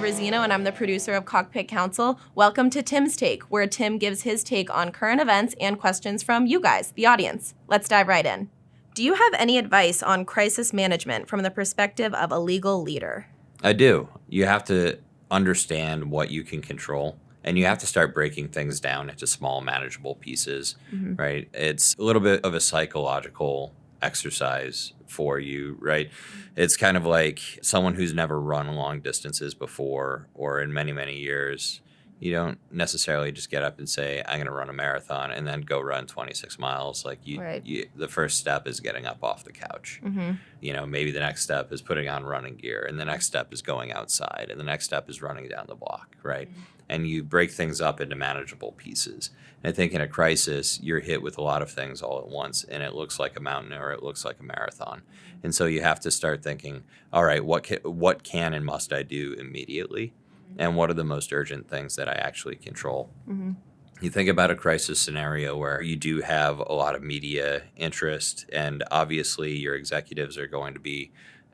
Brazino, and I'm the producer of Cockpit Council. Welcome to Tim's Take, where Tim gives his take on current events and questions from you guys, the audience. Let's dive right in. Do you have any advice on crisis management from the perspective of a legal leader? I do. You have to understand what you can control, and you have to start breaking things down into small, manageable pieces, right? It's a little bit of a psychological exercise for you, right? It's kind of like someone who's never run long distances before or in many, many years. You don't necessarily just get up and say, I'm going to run a marathon and then go run 26 miles. Like the first step is getting up off the couch. Maybe the next step is putting on running gear, and the next step is going outside, and the next step is running down the block, right? And you break things up into manageable pieces. And I think in a crisis, you're hit with a lot of things all at once, and it looks like a mountain or it looks like a marathon. And so you have to start thinking, all right, what can and must I do immediately? And what are the most urgent things that I actually control? You think about a crisis scenario where you do have a lot of media interest, and obviously your executives are going to be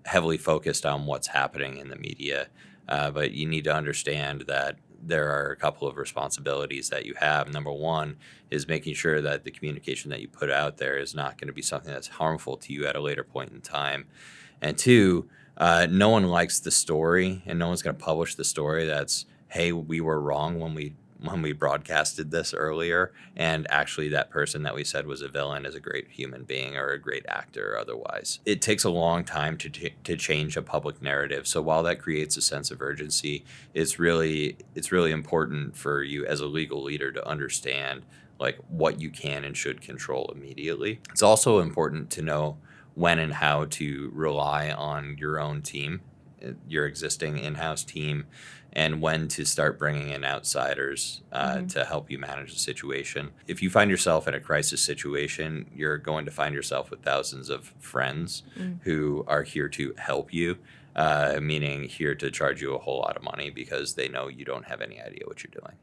heavily focused on what's happening in the media. But you need to understand that there are a couple of responsibilities that you have. Number one is making sure that the communication that you put out there is not going to be something that's harmful to you at a later point in time. And two, no one likes the story, and no one's going to publish the story that's, hey, we were wrong when we broadcasted this earlier, and actually that person that we said was a villain is a great human being or a great actor or otherwise. It takes a long time to change a public narrative. So while that creates a sense of urgency, it's really important for you as a legal leader to understand like what you can and should control immediately. It's also important to know when and how to rely on your own team, your existing in-house team, and when to start bringing in outsiders to help you manage the situation. If you find yourself in a crisis situation, you're going to find yourself with thousands of friends who are here to help you, meaning here to charge you a whole lot of money because they know you don't have any idea what you're doing.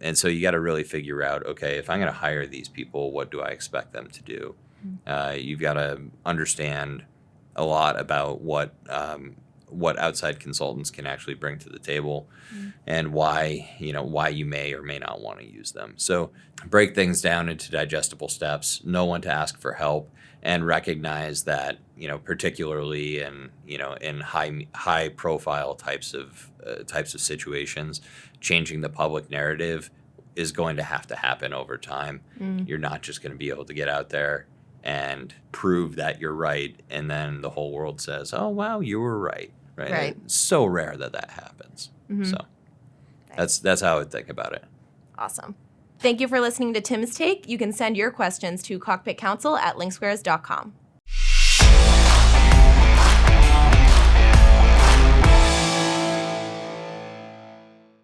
And so you got to really figure out, okay, if I'm going to hire these people, what do I expect them to do? You've got to understand a lot about what outside consultants can actually bring to the table and why you may or may not want to use them. So break things down into digestible steps, know when to ask for help, and recognize that, particularly in high profile types of situations, changing the public narrative is going to happen over time. You're not just going to be able to get out there and prove that you're right, and then the whole world says, oh, wow, you were right. Right. It's so rare that happens. So that's how I would think about it. Awesome. Thank you for listening to Tim's Take. You can send your questions to cockpitcouncil@linksquares.com.